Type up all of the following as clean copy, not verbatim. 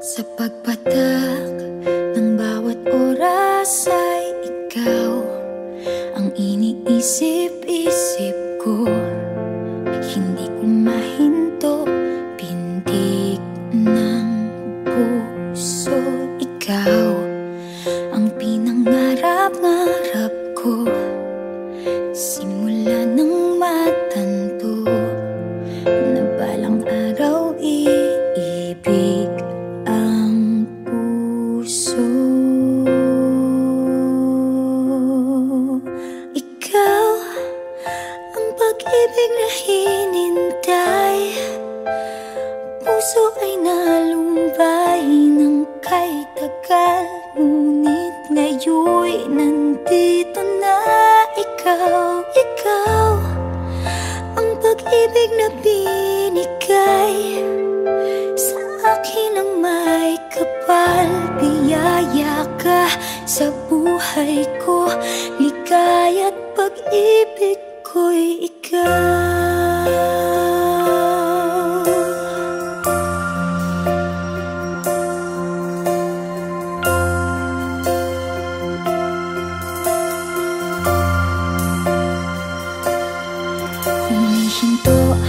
Sa pagpatak ng bawat oras ay ikaw ang iniisip-isip ko. Hindi ko mahinto, pintig ng puso. Ikaw ang pinangarap-ngarap ko, simula ng matanto na balang araw iibig ang puso. Ikaw ang pag-ibig na hinintay, puso ay nalumbay ng kay tagal, ngunit ngayon'y nandito na ikaw. Ikaw ang pag-ibig na binigay sa akin ang may kapal. Biyaya ka sa buhay ko, ligaya't pag-ibig ko'y ikaw. Humihinto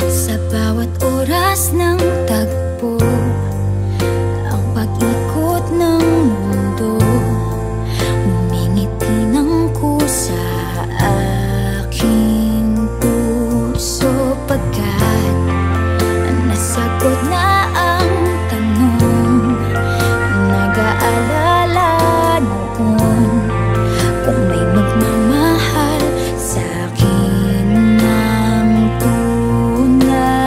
sa bawat oras ng tagpo, ang pag-ikot ng mundo, humingiti ng kusa aking puso. Pagkat nasagot na ang tanong, nag-aalala noon kung may magmamahal sa akin ng tunay.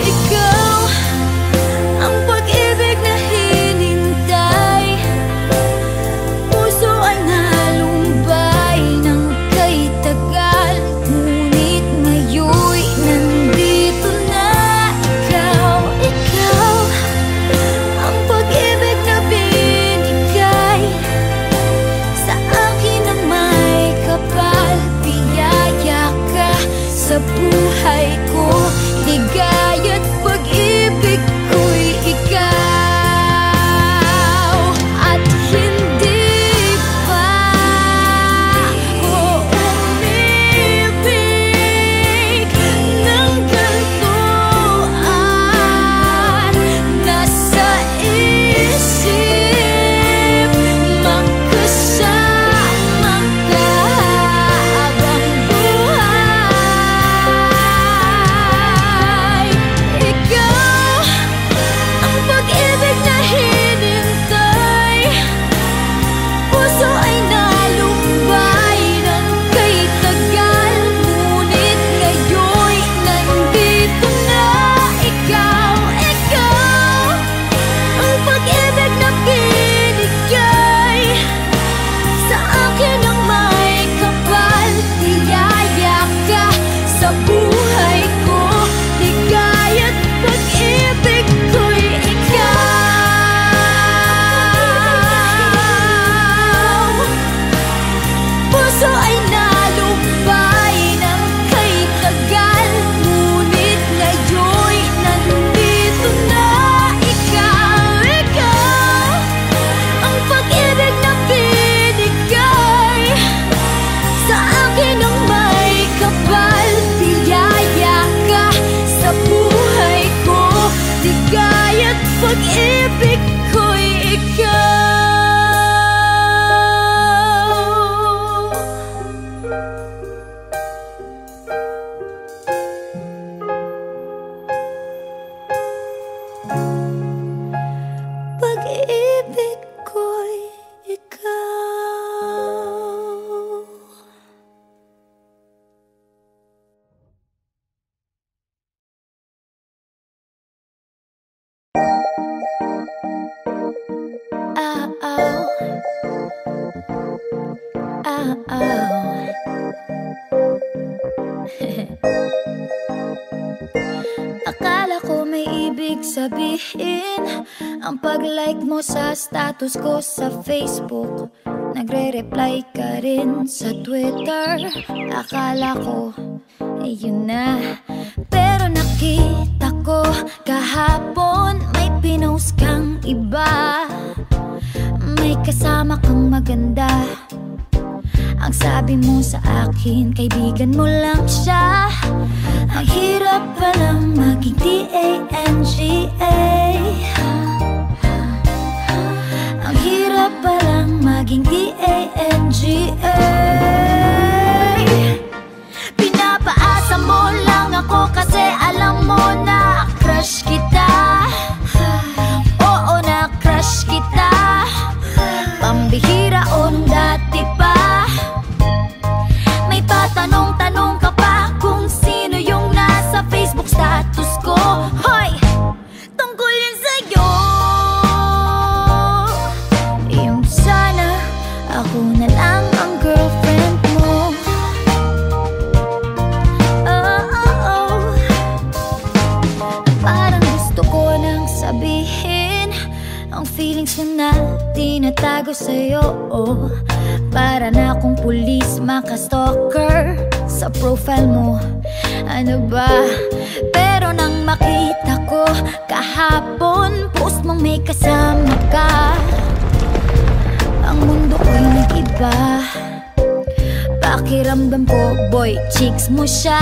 Ikaw ang pag-ibig na hinintay, puso ay nalumbay ng kay tagal, ngunit ngayon'y nandito na ikaw. Ikaw ang pag-ibig na binigay sa akin ang may kapal. Biyaya ka sa buhay ko, ligaya't pag-ibig ko'y ikaw. At hindi pa ako umibig ng gantuan. Nasa isip magkasama ka habang buhay. Ikaw ang pag-ibig na hinintay, puso ay nalumbay ng kay tagal, ngunit ngayon'y nandito na ikaw. Ikaw ang pag-ibig na binigay sa akin ang may kapal. Biyaya ka sa buhay ko, ligaya't pag-ibig ko'y ikaw. Puso ay nalumbay ng kay tagal, ngunit ngayon'y nandito na ikaw. Ikaw ang pag-ibig na binigay sa akin ang may kapal. Biyaya ka sa buhay ko, ligaya't pag-ibig ko'y ikaw. Pag-ibig ko'y ikaw. Ah-oh. Ah-oh. Akala ko may ibig sabihin ang pag-like mo sa status ko sa Facebook. Nagre-reply ka rin sa Twitter. Akala ko, ayun na. Pero nakita ko kahapon, may pinost kang iba, may kasama kang maganda. Ang sabi mo sa akin, kaibigan mo lang siya. Ang hirap palang maging D-A-N-G-A. Ang hirap palang maging D-A-N-G-A. Pinapaasa mo lang ako kasi alam mo na crush kita. Oo, na crush kita. Pambihira o nung dati pa. May patanong-tanong ka pa kung sino yung nasa Facebook status ko. Hoy! Tungkol yun sa'yo. Yung sana ako na lang ang girlfriend mo. Parang gusto ko nang sabihin ang feelings ko na tinatago sa'yo. Para na akong pulis, maka-stalker sa profile mo. Ano ba? Pero nang makita ko kahapon, post mong may kasama ka, ang mundo ko'y nag-iba. Pakiramdam ko, boy, chicks mo siya.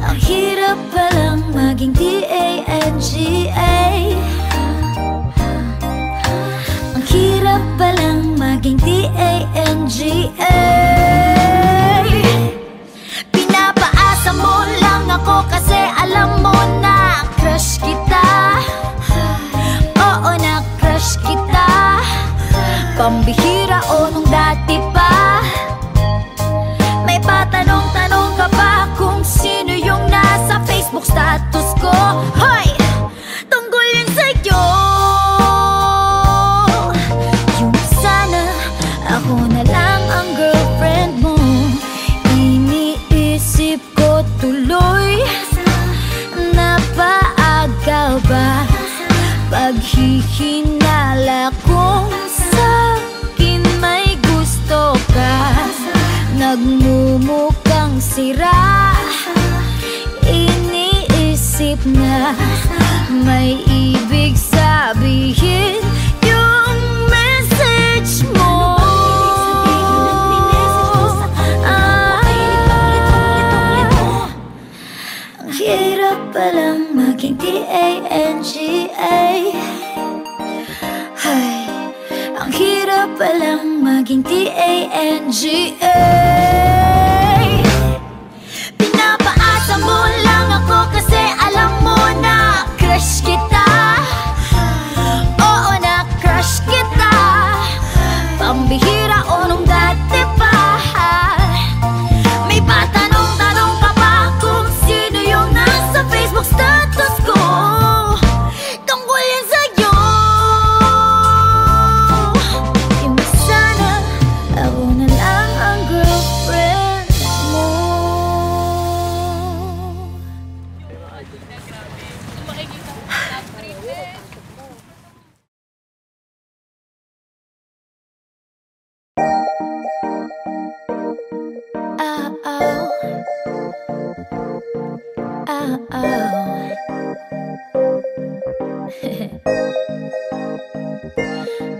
Ang hirap palang maging D-A-N-G-A. Ang hirap palang maging D-A-N-G-A. Pinapaasa mo lang ako kasi alam mo na crush kita. Oo, na crush kita. Pambihira o nung dati pa. May patanong-tanong ka pa kung sino yung nasa Facebook status ko. Hoy! Tungkol yun sa'yo. Yung sana ako na lang ang girlfriend mo. Iniisip ko tuloy, napaaga ba paghihinala kung sa'kin may gusto ka. Nagmumukhang sira, iniisip na may ibig sabihin yung message mo. Ang hirap palang maging D-A-N-G-A. Ay, ang hirap palang maging D-A-N-G-A. Pinapaasa mo lang ako kasi alam mo na crush kita. Oo, na crush kita. Pambihira o nung dati pa. May patanong-tanong ka pa kung sino yung nasa Facebook status ko. Tungkol yan sa'yo. Yung sana ako na lang ang girlfriend mo.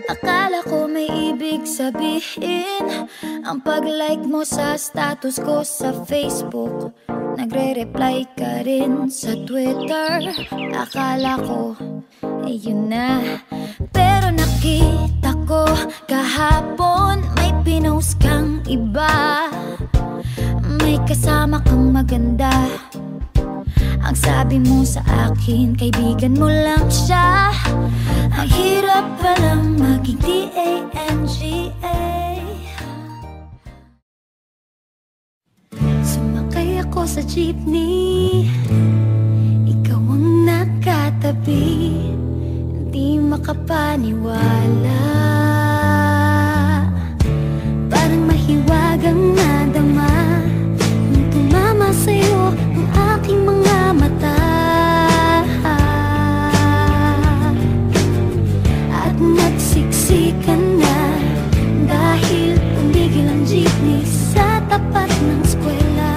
Akala ko may ibig sabihin ang pag-like mo sa status ko sa Facebook. Nagre-reply ka rin sa Twitter. Akala ko, yun na. Pero nakita ko kahapon, may pinost kang iba, may kasama kang maganda. Ang sabi mo sa akin, kaibigan mo lang siya. Ang hirap palang maging D-A-N-G-A. Sumakay ako sa jeepney, ikaw ang nakatabi. Hindi makapaniwala, parang mahiwagang nadama nung tumama sa'yo ang aking mga mata. At nagsiksikan na dahil tumigil ang jeepney sa tapat ng eskwela.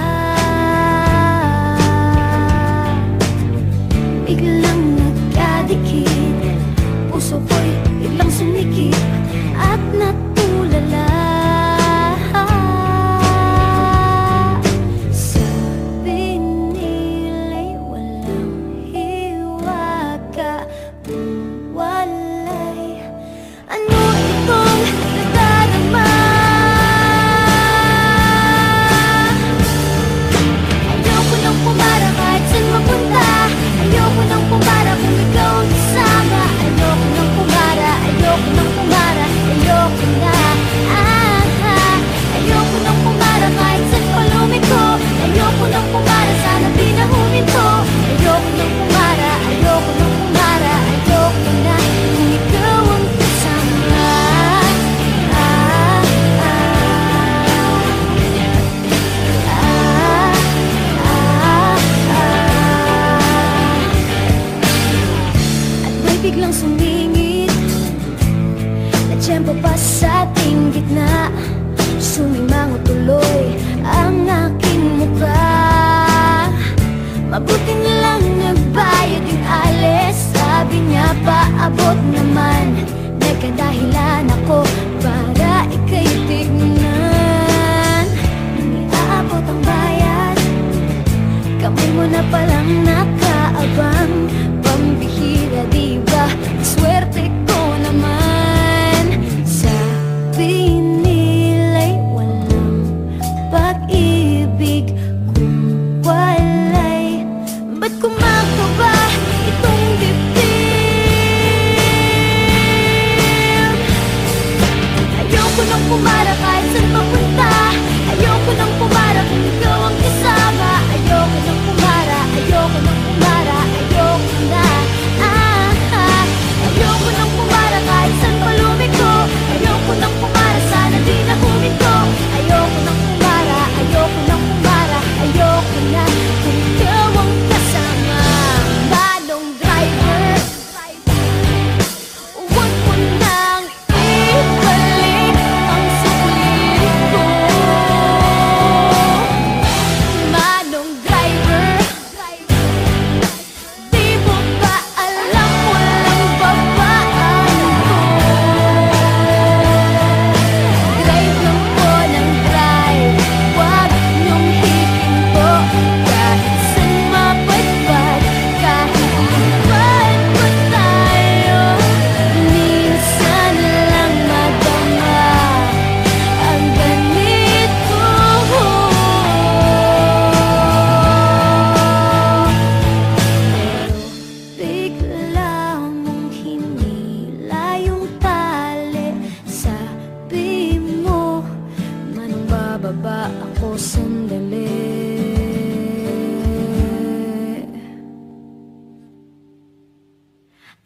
ako sandali.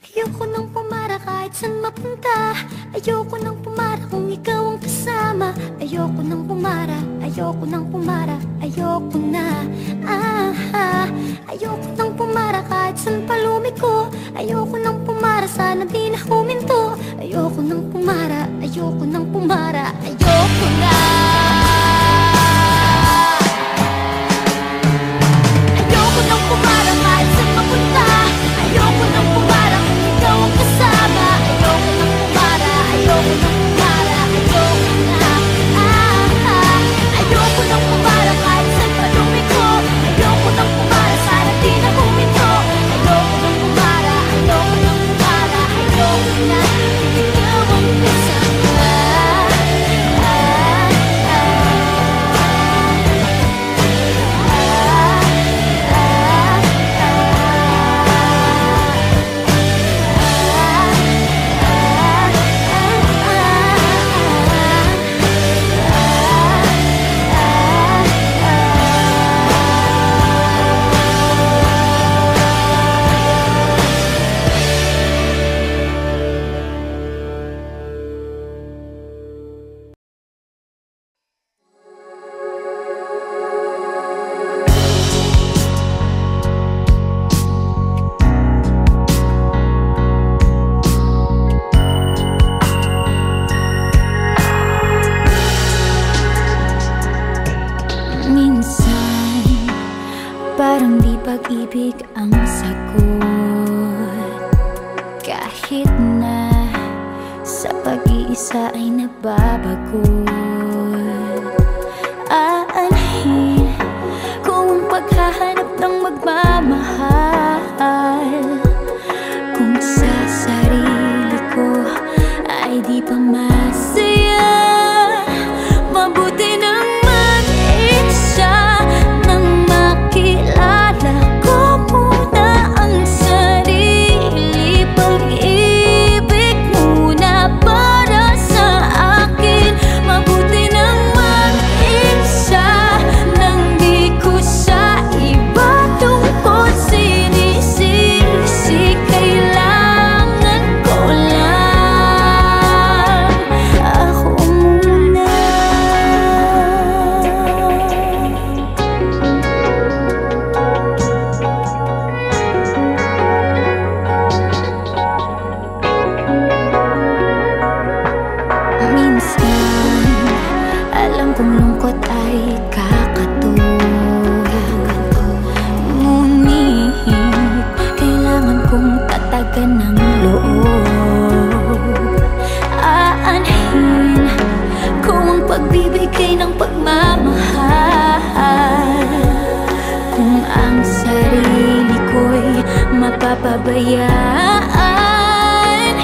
Ayoko nang pumara kahit saan mapunta. Ayoko nang pumara kung ikaw ang kasama. Ayoko nang pumara, ayoko nang pumara, ayoko na. Ayoko nang pumara kahit saan palumiko. Ayoko nang pumara, sana di na huminto. Ayoko nang pumara, ayoko nang pumara, ayoko na. Ayoko nang pumara kahit saan mapunta. Ayoko nang pumara kung ikaw ang kasama. Ayoko nang pumara, ayoko nang pumara, ayoko na. Ayoko nang pumara kahit saan palumiko. Ayoko nang pumara, sana di na huminto. Ayoko nang pumara, ayoko nang pumara, ayoko na. Ikaw ang kasama. Minsan, parang di pag-ibig ang sagot. Kahit na sa pag-iisa ay nagbabagot. Aanhin kung ang paghahanap ng magmamahal, kung sa sarili ko ay di pa masaya. Mabuti nang mag-isa, nang makilala ko muna ang sarili. Pag-ibig muna para sa akin. Mabuti nang mag-isa, nang di ko sa iba tungkol sinisisi. Kailangan ko lang ako muna. Minsan, alam kong lungkot ay kakatulog. Ngunit, kailangan kong tatagan ng loob. Aanhin kung ang pagbibigay ng pagmamahal, kung ang sarili ko'y mapapabayaan.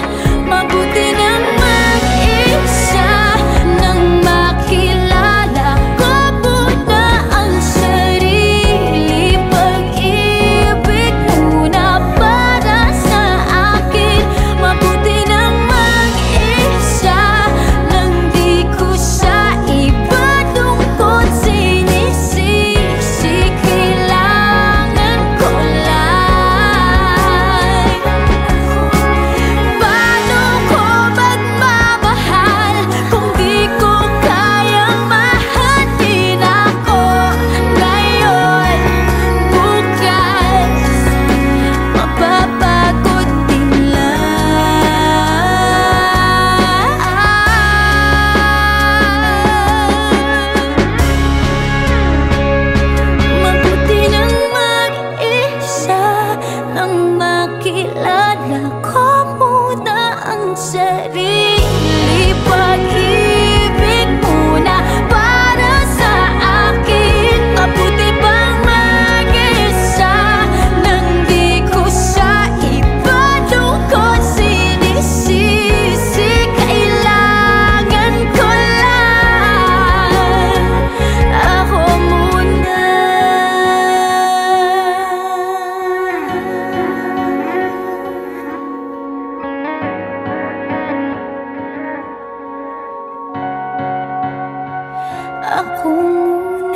Mabuti nang mag-isa, nang makilala ko muna ang sarili. Pag-ibig muna para sa akin. Mabuti nang mag-isa, nang di ko sa iba tungkol sinisisi. Kailangan ko lang. Paano ko magmamahal kung di ko kayang mahalin ako ngayon? Bukas, mapapagod din lang. Mabuti nang mag-isa, nang makilala ko muna ang sarili. Pag-ibig muna para sa akin. Mabuti pang mag-isa, nang di ko sa iba tungkol sinisisi. Kailangan ko lang ako muna. Ako muna.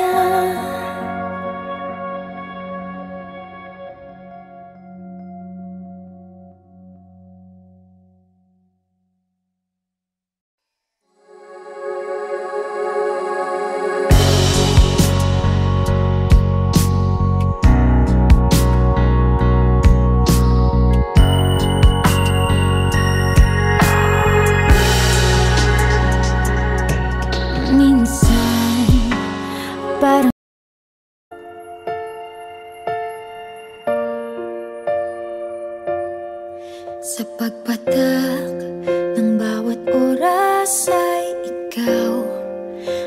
parang sa pagpatak ng bawat oras ay ikaw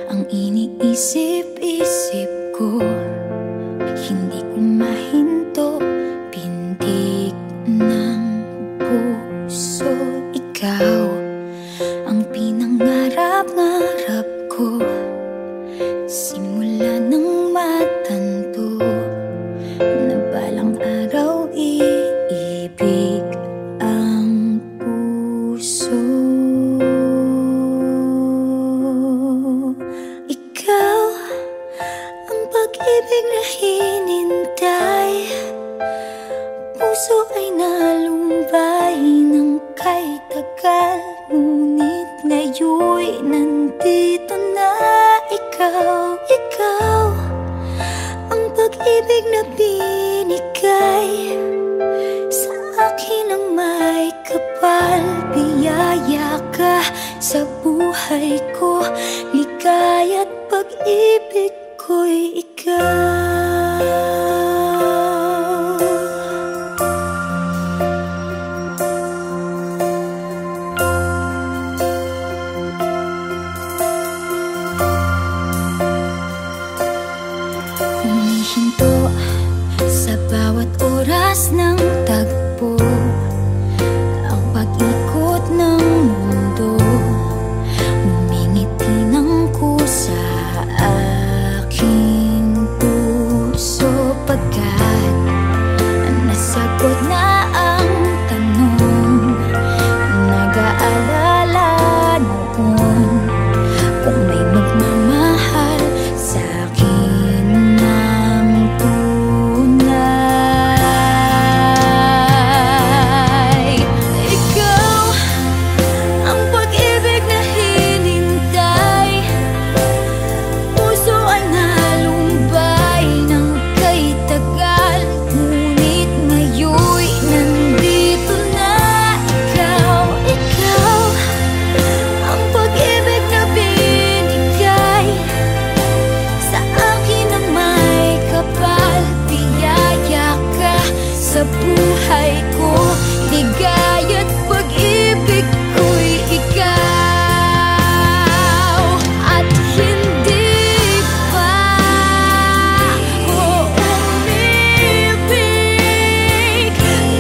ang iniisip-isip ko. Hindi ko mahinto, pintig ng puso. Ikaw ang pinangarap-ngarap ko, simula ng matanto na balang araw iibig ang puso. Ikaw ang pag-ibig na hinintay, puso ay nalumbay ng kay tagal, ngunit ngayon'y nandito na ikaw. Ikaw ang pag-ibig na binigay sa akin ang may kapal. Biyaya ka sa buhay ko, ligaya't pag-ibig ko'y ikaw. Humihinto sa bawat oras ng tagpo, ang pag-ikot ng mundo, ngumingiti ng kusa aking puso. Pagkat nasagot na ang tanong, nag-aalala noon kung may magmamahal sa akin ng tunay. Ikaw ang pag-ibig na hinintay, puso ay nalumbay ng kay tagal, ngunit ngayon'y nandito na ikaw. Ikaw ang pag-ibig na binigay sa akin ang may kapal. Biyaya ka sa buhay ko, ligaya't pag-ibig ko'y ikaw. At hindi pa ko umibig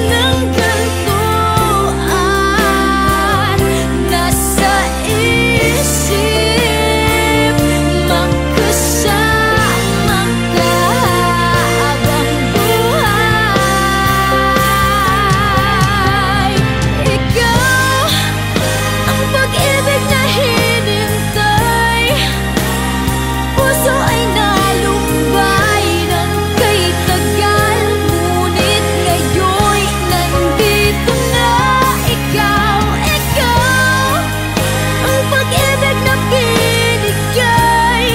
ng gantuan. Nasa isip magkasama ka habang buhay. Ikaw ang pag-ibig na hinintay, puso ay nalumbay ng kay tagal, ngunit ngayon'y nandito na ikaw. Ikaw ang pag-ibig na binigay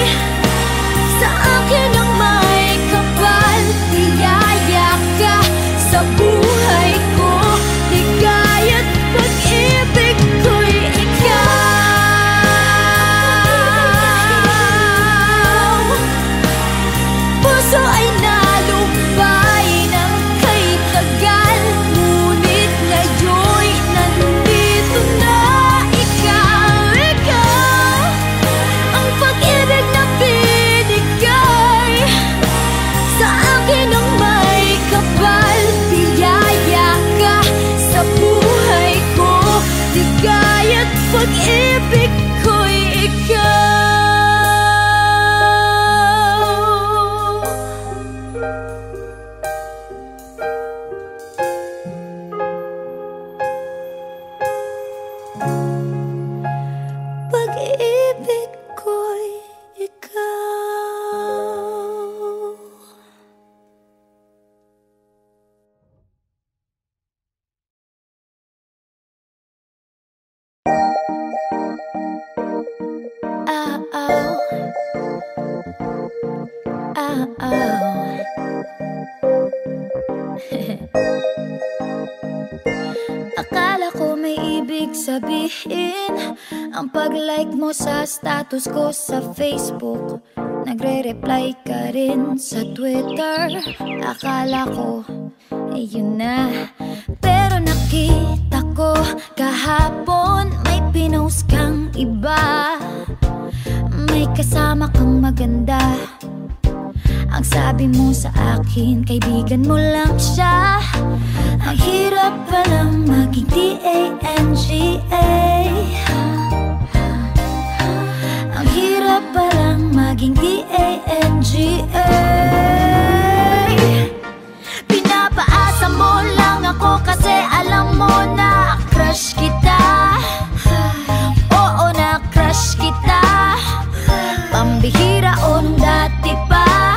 sa akin ang may kapal. Biyaya ka sa buhay ko, ligaya't pag-ibig ko'y ikaw. Puso ay nalumbay ng kay tagal, ngunit ngayon'y nandito na ikaw. Ikaw ang pag-ibig na binigay sa akin ang may kapal. Biyaya ka sa buhay ko, ligaya't pag-ibig ko'y ikaw. Pag-ibig ko'y ikaw. Akala ko may ibig sabihin ang pag-like mo sa status ko sa Facebook. nagre-reply ka rin sa Twitter. Akala ko, yun na. Pero nakita ko kahapon may pinost kang iba. May kasama kang maganda. Ang sabi mo sa akin, kaibigan mo lang siya. Ang hirap palang maging D-A-N-G-A. Ang hirap palang maging D-A-N-G-A. Pinapaasa mo lang ako kasi alam mo na crush kita. Oo, na crush kita. Pambihira o nung dati pa.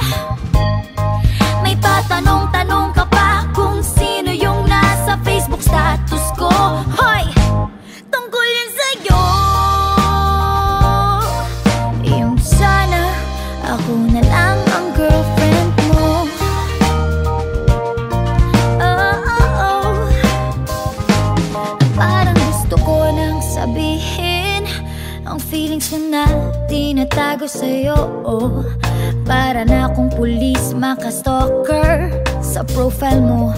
May patanong-tanong ka pa kung sino yung nasa Facebook status ko. Hoy! Tungkol yun sa'yo. Yung sana ako na lang ang girlfriend mo. Parang gusto ko nang sabihin ang feelings ko na tinatago sa'yo. Para na akong pulis, maka-stalker sa profile mo.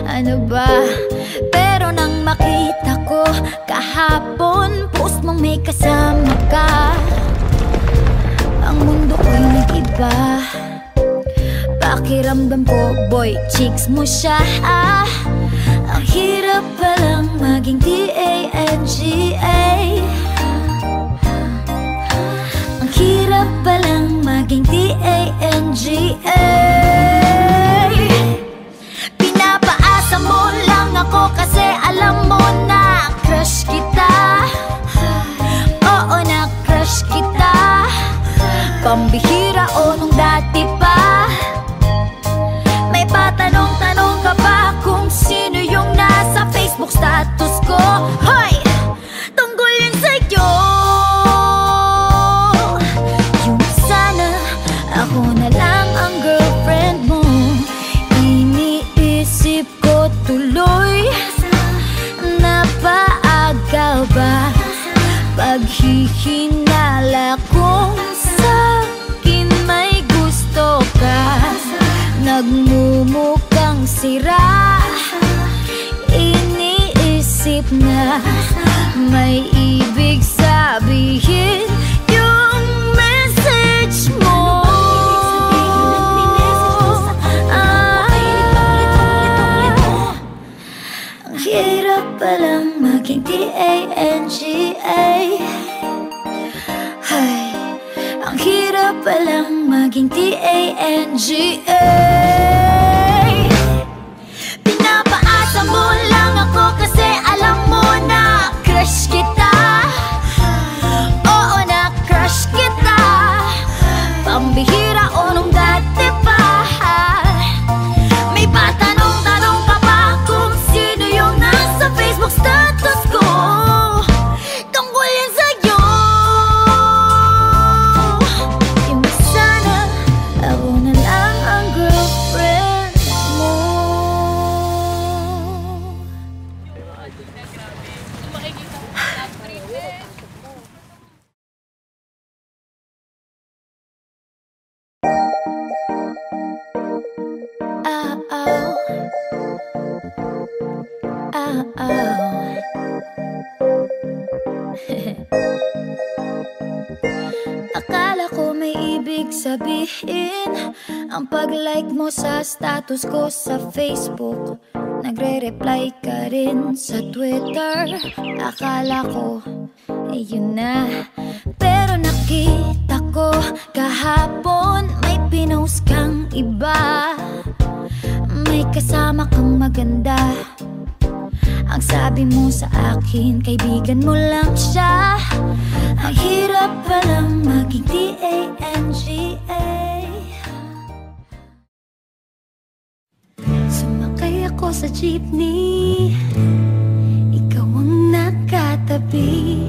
Ano ba? Pero nang makita ko kahapon, post mong may kasama ka, ang mundo ko'y nag-iba. Pakiramdam ko, boy, chicks mo siya. Ang hirap palang maging D-A-N-G-A. Ang hirap palang maging D-A-N-G-A. Pinapaasa mo lang ako kasi alam mo na crush kita. Oo, na crush kita. Pambihira o nung dati pa. May patanong-tanong ka pa kung sino yung nasa Facebook status ko. Hoy! Tungkol yun sa'yo. Yung sana ako na lang ang girlfriend mo. Iniisip ko tuloy, napaaga ba paghihinala kung sa'kin may gusto ka. Nagmumukhang sira, iniisip na may ibig sabihin yung message mo. Ang hirap palang maging D-A-N-G-A. Ay, ang hirap palang maging D-A-N-G-A. Pinapaasa mo lang ako kasi alam mo na crush kita. Oo, na crush kita. Pambihira o nung dati pa. May patanong-tanong ka pa kung sino yung nasa Facebook status ko. Tungkol yan sa'yo. Yung sana ako na lang ang girlfriend mo. Akala ko may ibig sabihin ang pag-like mo sa status ko sa Facebook. Nagre-reply ka rin sa Twitter. Akala ko, yun na. Pero nakita ko kahapon may pinost kang iba. May kasama kang maganda. Ang sabi mo sa akin, kaibigan mo lang siya. Ang hirap palang maging D-A-N-G-A. Sumakay ako sa jeepney, ikaw ang nakatabi.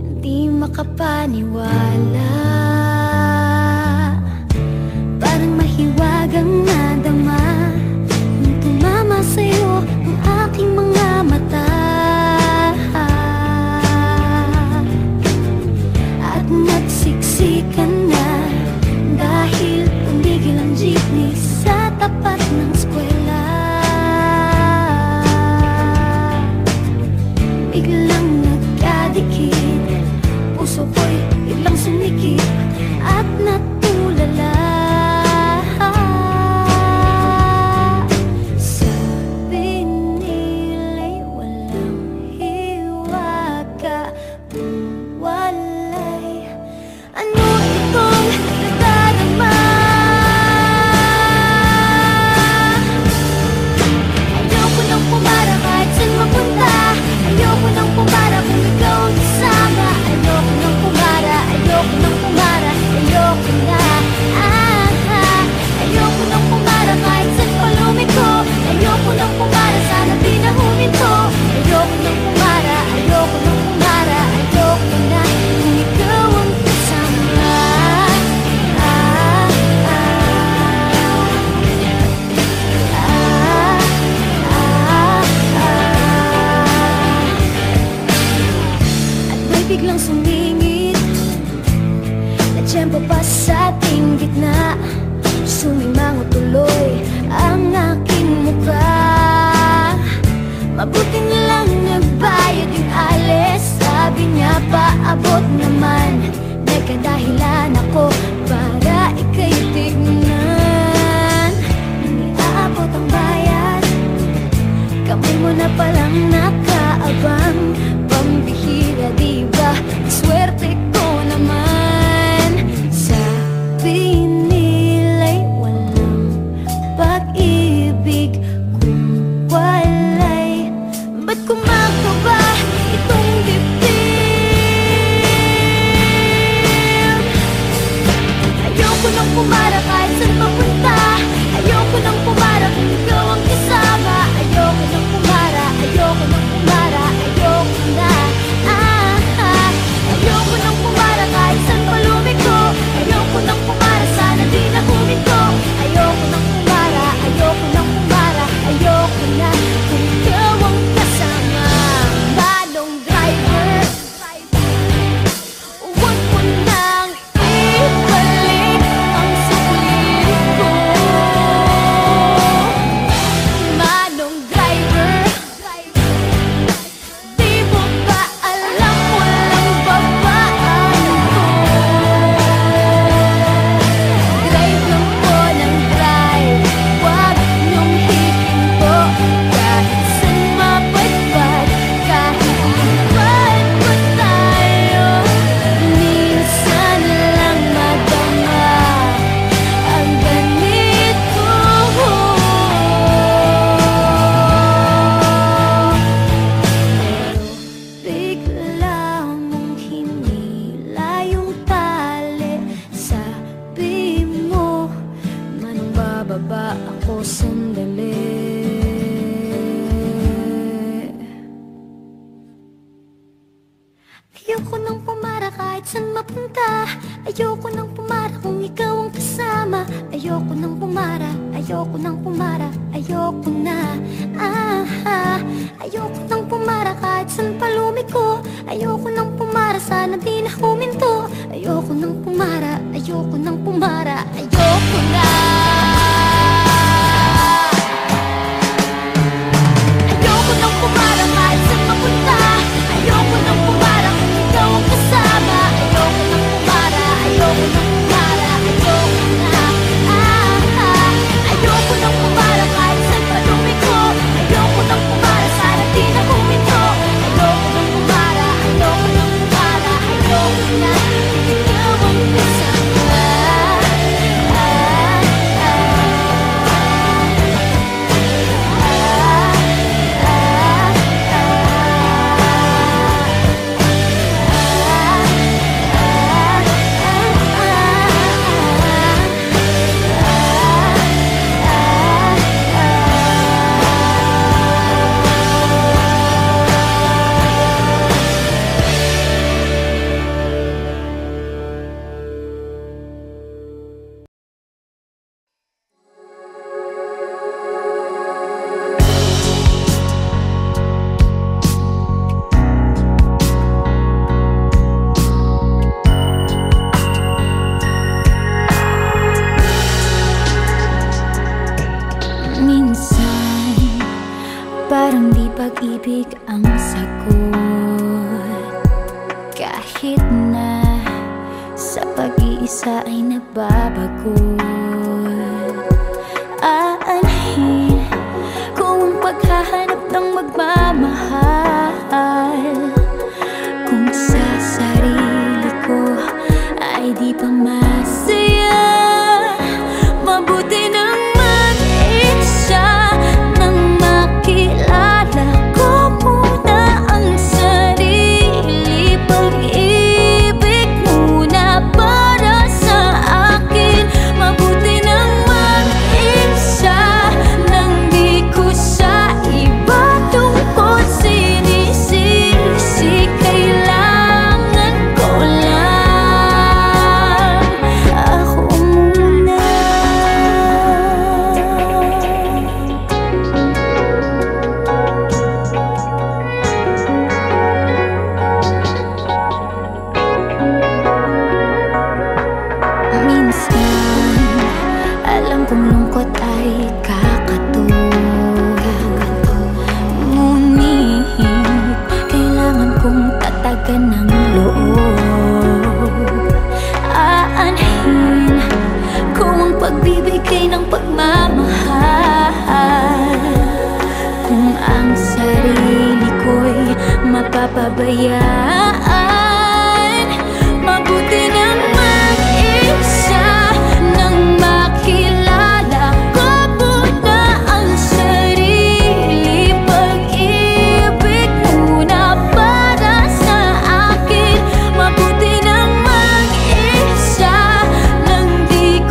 Hindi makapaniwala, parang mahiwagang nadama nung tumama sa'yo ang aking mga mata. At nagsiksikan na nang pumara kahit saan papunta. Ayoko nang pumara kung ikaw ang kasama. Ayoko nang pumara, ayoko nang pumara, ayoko na. Ayoko nang pumara kahit saan pa lumiko. Ayoko nang pumara, sana di na huminto. Ayoko nang pumara, ayoko nang pumara, ayoko na kung ikaw ang kasama. Manong driver, huwag mo nang ibalik ang sulit ko. Manong driver, di mo ba alam walang babaan ko? Drive lang po ng drive, huwag niyong hihinto. Kahit saan mapadpad, kahit lipad pa tayo, minsan lang madama ang ganito. Bigla mong hinila yung tali. Sabi mo, manong bababa ako sandali. Ayoko nang pumara kahit saan mapunta. Ayoko nang pumara kung ikaw ang kasama. Ayoko nang pumara, ayoko nang pumara, ayoko na. Ayoko nang pumara kahit saan pa lumiko. Ayoko nang pumara, sana di na huminto. Ayoko nang pumara, ayoko nang pumara, ayoko na. Ayoko nang pumara kahit saan mapunta. Ayoko nang pumara kung ikaw ang kasama. Ayoko nang pumara, ayoko nang pumara, ayoko na. Ayoko nang pumara kahit saan pa lumiko. Ayoko nang pumara, sana di na huminto. Ayoko nang pumara, ayoko nang pumara, ayoko na kung ikaw ang kasama. Minsan, parang di pag-ibig ang sagot. Kahit na sa pag-iisa ay nagbabagot. Aanhin kung ang paghahanap ng magmamahal, kung sa sarili ko ay di pa masaya. Mabuti nang mag-isa, nang makilala ko muna ang sarili. Pag-ibig muna para sa akin. Mabuti nang mag-isa, nang di ko sa iba tungkol sinisisi. Kailangan ko lang ako muna. Minsan, alam kong lungkot ay kakatok. Ngunit, kailangan kong tatagan ng loob. Aanhin kung ang pagbibigay ng pagmamahal, kung ang sarili ko'y mapapabayaan. Mabuti nang mag-isa, nang makilala ko muna ang sarili. Pag-ibig muna para sa akin. Mabuti nang mag-isa, nang di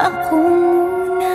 ako muna.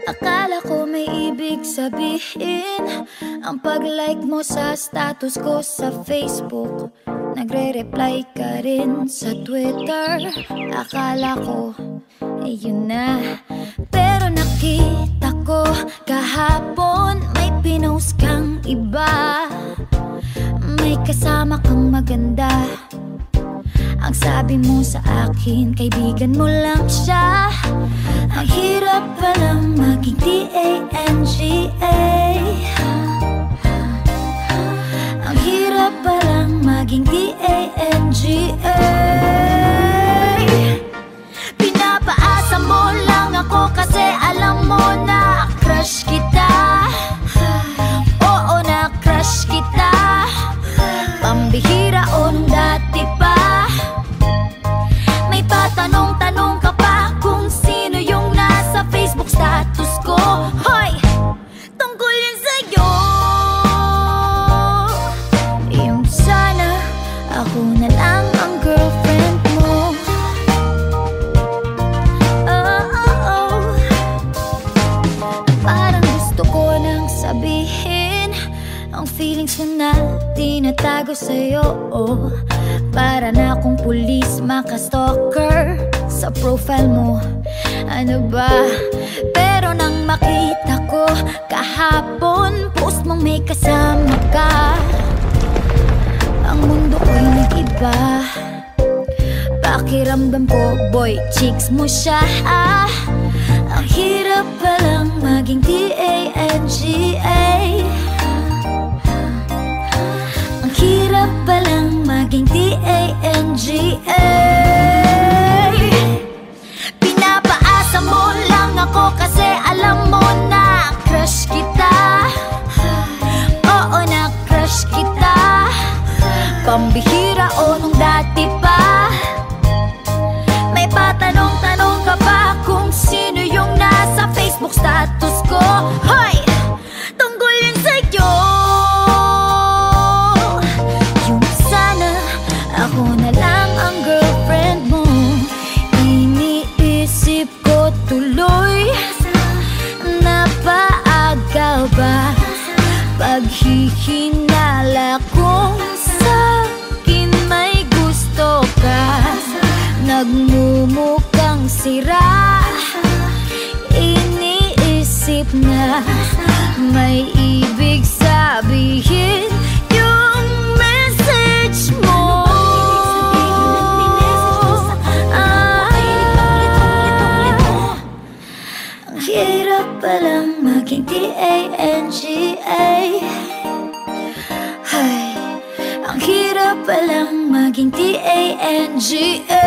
Akala ko may ibig sabihin ang pag-like mo sa status ko sa Facebook. Nagre-reply ka rin sa Twitter. Akala ko, yun na. Pero nakita ko kahapon may pinost kang iba. May kasama kang maganda. Ang sabi mo sa akin, kaibigan mo lang siya. Ang hirap palang maging D-A-N-G-A. Ang hirap palang maging D-A-N-G-A. Pinapaasa mo lang ako kasi alam mo na crush kita. Oo, na crush kita. Pambihira o nung dati pa. May patanong-tanong ka pa kung sino yung nasa Facebook status ko. Hoy! Tungkol yun sa'yo. Yung sana ako na lang ang girlfriend mo. Oh. Parang gusto ko nang sabihin ang feelings ko na tinatago sa'yo. Para na akong pulis, maka-stalker sa profile mo. Ano ba? Pero nang makita ko kahapon, post mong may kasama ka, ang mundo ko'y nag-iba. Pakiramdam ko, boy, chicks mo siya. Ang hirap palang maging D-A-N-G-A. Ang hirap palang maging D-A-N-G-A. Pinapaasa mo lang ako kasi alam mo na crush kita. Oo, na crush kita. Pambihira o nung dati pa. May patanong-tanong ka pa kung sino yung nasa Facebook status ko. Hoy! Tungkol yun sa'yo. Ako na lang ang girlfriend mo. Iniisip ko tuloy, napaaga ba paghihinala kung sa'kin may gusto ka. Nagmumukhang sira, iniisip na may ibig sabihin yung message mo. Hirap palang maging D-A-N-G-A. Ay, ang hirap palang maging D-A-N-G-A.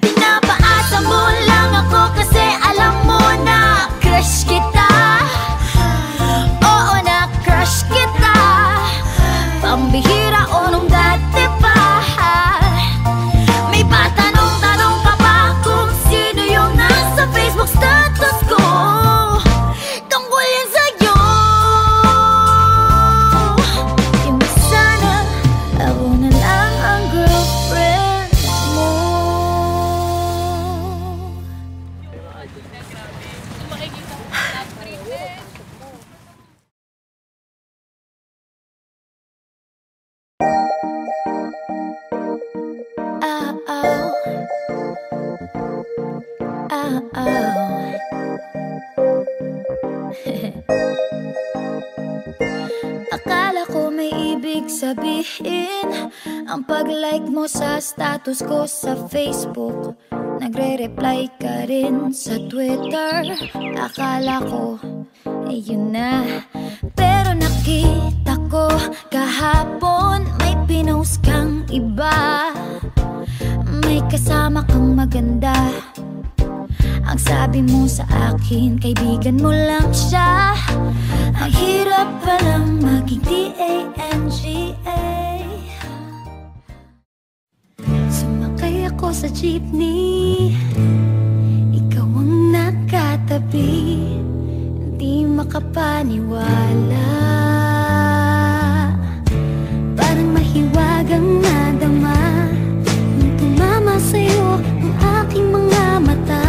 Pinapaasa mo lang ako kasi alam mo na crush kita. Oo, na crush kita. Pambihira o nung dati pa. May patanong-tanong ka pa kung sino yung nasa Facebook status ko. Tungkol yan sa'yo. Yung sana ako na lang ang girlfriend mo. Akala ko may ibig sabihin ang pag-like mo sa status ko sa Facebook. nagre-reply ka rin sa Twitter. Akala ko, yun na. Pero nakita ko kahapon may pinost kang iba. May kasama kang maganda. Ang sabi mo sa akin, kaibigan mo lang siya. Ang hirap palang maging D-A-N-G-A. Sumakay ako sa jeepney, ikaw ang nakatabi. Hindi makapaniwala, parang mahiwagang nadama nung tumama sa'yo ang aking mga mata.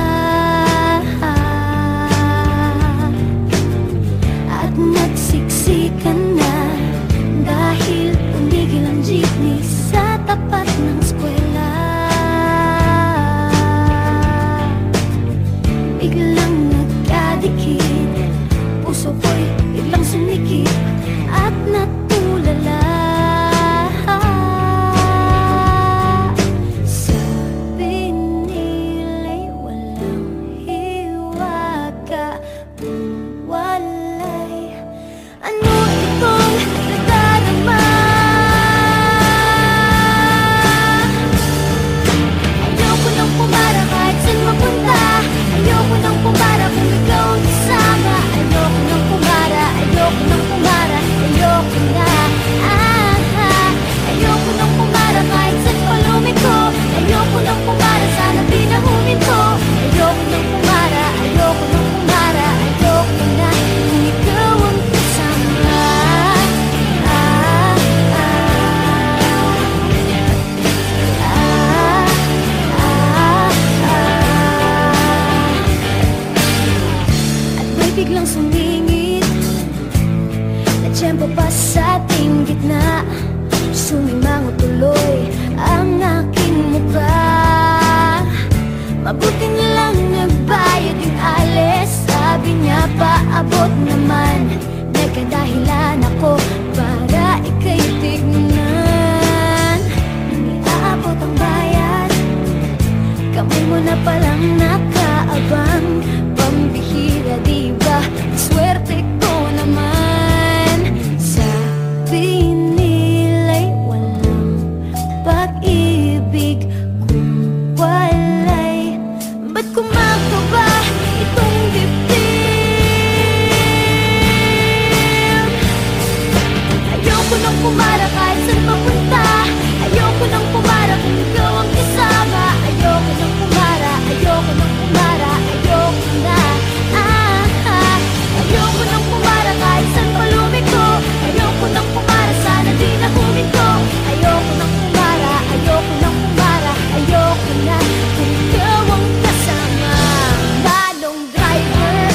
At nagsiksikan na dahil tumigil ang jeepney sa tapat ng eskwela. Biglang nagkadikit, puso ko'y biglang sumikip at natulala. Sabi nila'y walang hiwaga, walay. Ano itong nadarama? Ayoko nang pumara kahit saan mapunta. Ayoko nang pumara kung ikaw ang kasama. Ayoko nang pumara, ayoko nang pumara, ayoko na. Ayoko nang pumara kahit saan pa lumiko. Ayoko nang pumara, sana di na huminto. Ayoko nang pumara, ayoko nang pumara, ayoko na kung ikaw ang kasama. At may biglang sumingit na tiyempo pa sa ating gitna. Sumimango tuloy ang aking mukha. Mabuti na lang nagbayad yung alis. Sabi niya paabot naman. Nagkadahilan ako para ika'y tignan. Nung iaabot ang bayad, kamay mo na palang nakaabang. Pambihira diba, swerte ko naman. Sabi nila'y walang pag-ibig kung walay. Ba't kumakaba itong dibdib? Ayoko nang pumara kahit saan papunta. Ayoko nang pumara kung ikaw ang kasama. Ayoko nang pumara, ayoko nang pumara, ayoko na. Ayoko nang pumara kahit saan pa lumiko. Ayoko nang pumara, sana di na huminto. Ayoko nang pumara, ayoko nang pumara, ayoko na kung ikaw ang kasama. Manong driver,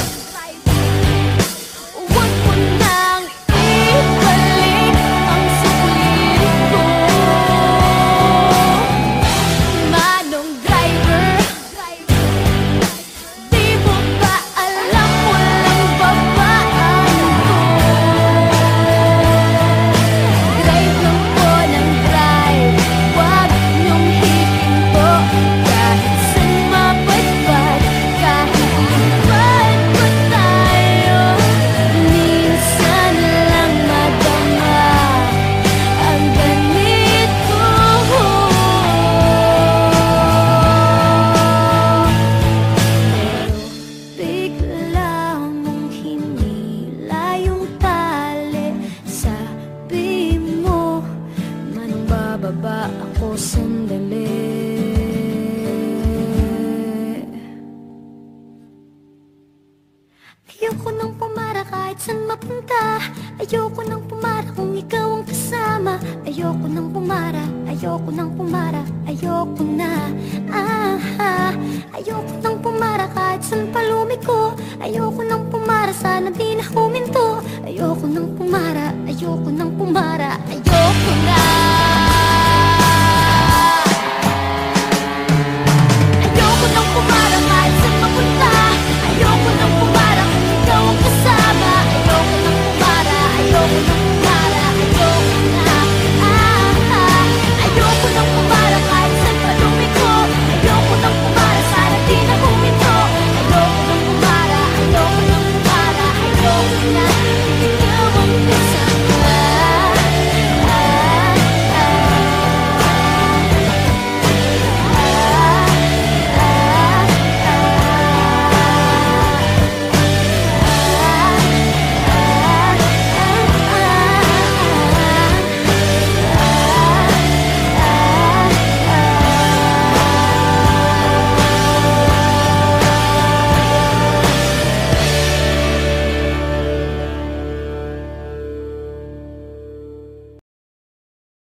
huwag mo nang ibalik ang saglit ko. Manong driver, di mo ba alam walang babaan ko? Drive lang po ng drive, huwag niyong hihinto. Kahit saan mapadpad, kahit lipad pa tayo, minsan lang madama ang ganito. Pero bigla mong hinila yung tali. Sabi mo, manong bababa ako sandali. Ayoko nang pumara kahit saan mapunta. Ayoko nang pumara kung ikaw ang kasama. Ayoko nang pumara, ayoko nang pumara, ayoko na. Ayoko nang pumara kahit saan pa lumiko. Ayoko nang pumara, sana di na huminto. Ayoko nang pumara, ayoko nang pumara, ayoko na.